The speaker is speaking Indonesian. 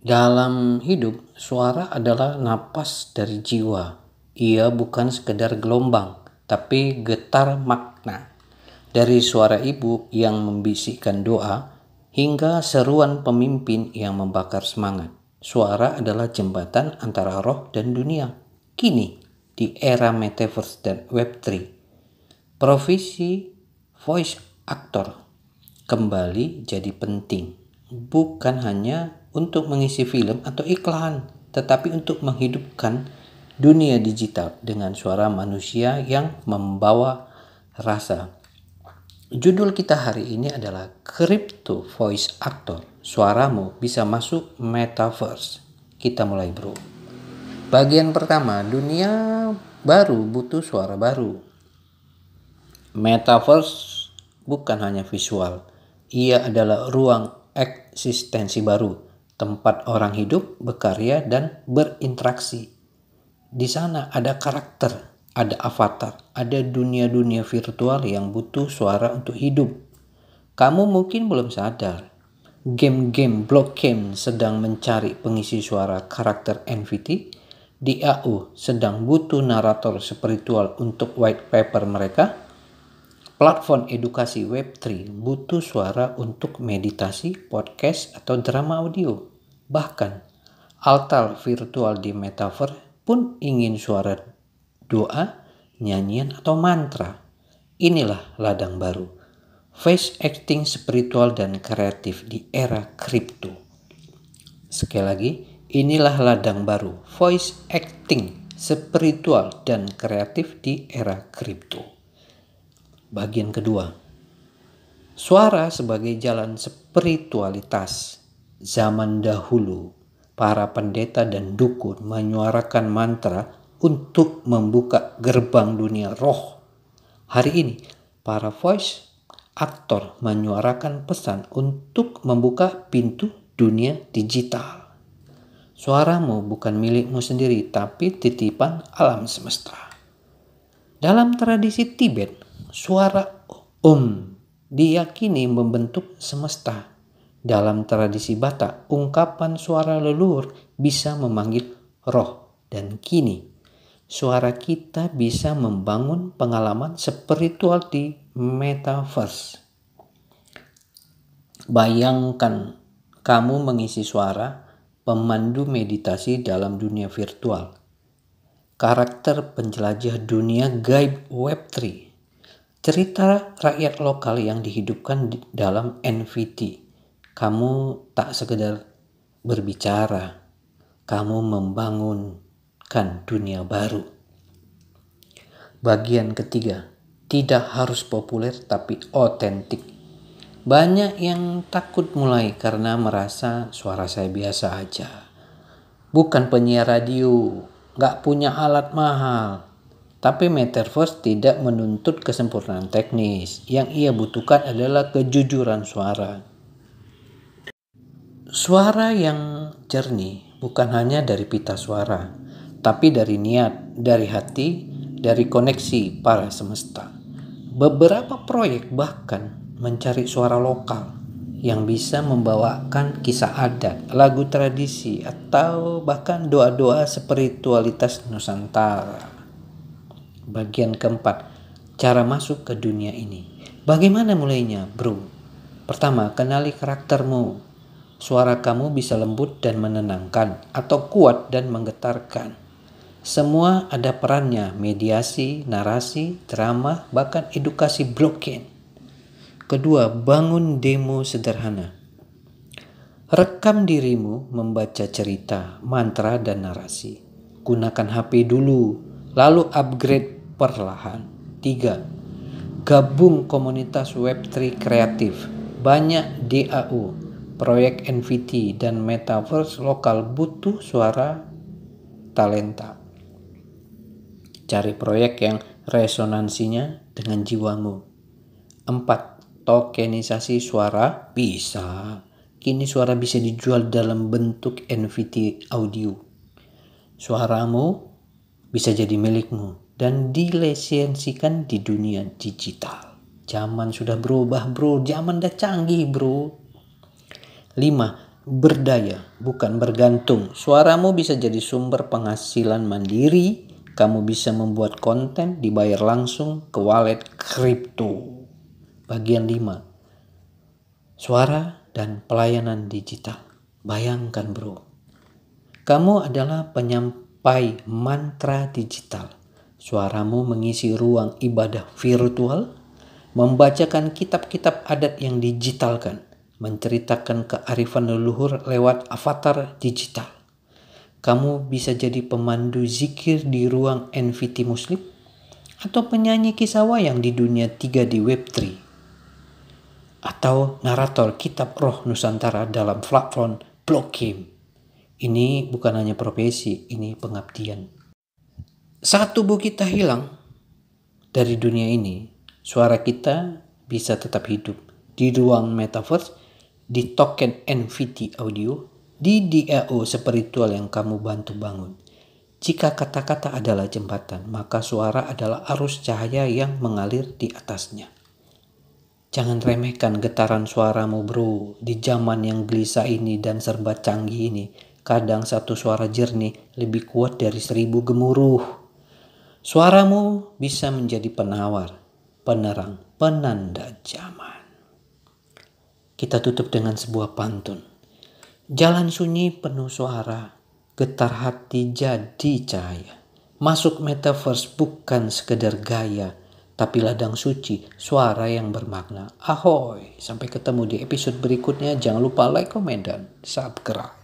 Dalam hidup, suara adalah napas dari jiwa. Ia bukan sekedar gelombang, tapi getar makna. Dari suara ibu yang membisikkan doa, hingga seruan pemimpin yang membakar semangat. Suara adalah jembatan antara roh dan dunia. Kini, di era Metaverse dan Web3, profesi voice actor kembali jadi penting, bukan hanya untuk mengisi film atau iklan, tetapi untuk menghidupkan dunia digital dengan suara manusia yang membawa rasa. Judul kita hari ini adalah Crypto Voice Actor. Suaramu bisa masuk Metaverse. Kita mulai, bro. Bagian pertama, dunia baru butuh suara baru. Metaverse bukan hanya visual, ia adalah ruang eksistensi baru, tempat orang hidup, berkarya, dan berinteraksi. Di sana ada karakter, ada avatar, ada dunia-dunia virtual yang butuh suara untuk hidup. Kamu mungkin belum sadar, game-game blockchain sedang mencari pengisi suara karakter NFT, DAO sedang butuh narator spiritual untuk white paper mereka. Platform edukasi Web3 butuh suara untuk meditasi, podcast, atau drama audio. Bahkan, altar virtual di Metaverse pun ingin suara doa, nyanyian, atau mantra. Inilah ladang baru. Voice acting spiritual dan kreatif di era kripto. Sekali lagi, inilah ladang baru. Voice acting spiritual dan kreatif di era kripto. Bagian kedua, suara sebagai jalan spiritualitas. Zaman dahulu, para pendeta dan dukun menyuarakan mantra untuk membuka gerbang dunia roh. Hari ini, para voice actor menyuarakan pesan untuk membuka pintu dunia digital. Suaramu bukan milikmu sendiri, tapi titipan alam semesta. Dalam tradisi Tibet, suara diyakini membentuk semesta. Dalam tradisi Batak, ungkapan suara leluhur bisa memanggil roh. Dan kini, suara kita bisa membangun pengalaman spiritual di Metaverse. Bayangkan kamu mengisi suara pemandu meditasi dalam dunia virtual. Karakter penjelajah dunia gaib Web3. Cerita rakyat lokal yang dihidupkan dalam NFT. Kamu tak sekedar berbicara, kamu membangunkan dunia baru. Bagian ketiga, tidak harus populer tapi otentik. Banyak yang takut mulai karena merasa suara saya biasa aja. Bukan penyiar radio, gak punya alat mahal. Tapi Metaverse tidak menuntut kesempurnaan teknis. Yang ia butuhkan adalah kejujuran suara. Suara yang jernih bukan hanya dari pita suara, tapi dari niat, dari hati, dari koneksi para semesta. Beberapa proyek bahkan mencari suara lokal yang bisa membawakan kisah adat, lagu tradisi, atau bahkan doa-doa spiritualitas Nusantara. Bagian keempat, cara masuk ke dunia ini. Bagaimana mulainya, bro? Pertama, kenali karaktermu. Suara kamu bisa lembut dan menenangkan, atau kuat dan menggetarkan. Semua ada perannya, mediasi, narasi, drama, bahkan edukasi blockchain. Kedua, bangun demo sederhana. Rekam dirimu membaca cerita, mantra, dan narasi. Gunakan HP dulu, lalu upgrade perlahan. 3. Gabung komunitas Web3 kreatif. Banyak DAO, proyek NFT, dan Metaverse lokal butuh suara talenta. Cari proyek yang resonansinya dengan jiwamu. 4. Tokenisasi suara bisa. Kini suara bisa dijual dalam bentuk NFT audio. Suaramu bisa jadi milikmu dan dilisensikan di dunia digital. Zaman sudah berubah, bro. Zaman udah canggih, bro. 5. berdaya, bukan bergantung. Suaramu bisa jadi sumber penghasilan mandiri. Kamu bisa membuat konten, dibayar langsung ke wallet kripto. Bagian 5. Suara dan pelayanan digital. Bayangkan bro, kamu adalah penyampai mantra digital. Suaramu mengisi ruang ibadah virtual, membacakan kitab-kitab adat yang digitalkan, menceritakan kearifan leluhur lewat avatar digital. Kamu bisa jadi pemandu zikir di ruang NFT Muslim, atau penyanyi kisah wayang di dunia 3 di Web3, atau narator kitab roh Nusantara dalam platform blockchain. Ini bukan hanya profesi, ini pengabdian. Saat tubuh kita hilang dari dunia ini, suara kita bisa tetap hidup di ruang metaverse, di token NFT audio, di DAO spiritual yang kamu bantu bangun. Jika kata-kata adalah jembatan, maka suara adalah arus cahaya yang mengalir di atasnya. Jangan remehkan getaran suaramu bro. Di zaman yang gelisah ini dan serba canggih ini, kadang satu suara jernih lebih kuat dari 1000 gemuruh. Suaramu bisa menjadi penawar, penerang, penanda zaman. Kita tutup dengan sebuah pantun. Jalan sunyi penuh suara, getar hati jadi cahaya. Masuk metaverse bukan sekedar gaya, tapi ladang suci, suara yang bermakna. Ahoy, sampai ketemu di episode berikutnya. Jangan lupa like, komen, dan subscribe.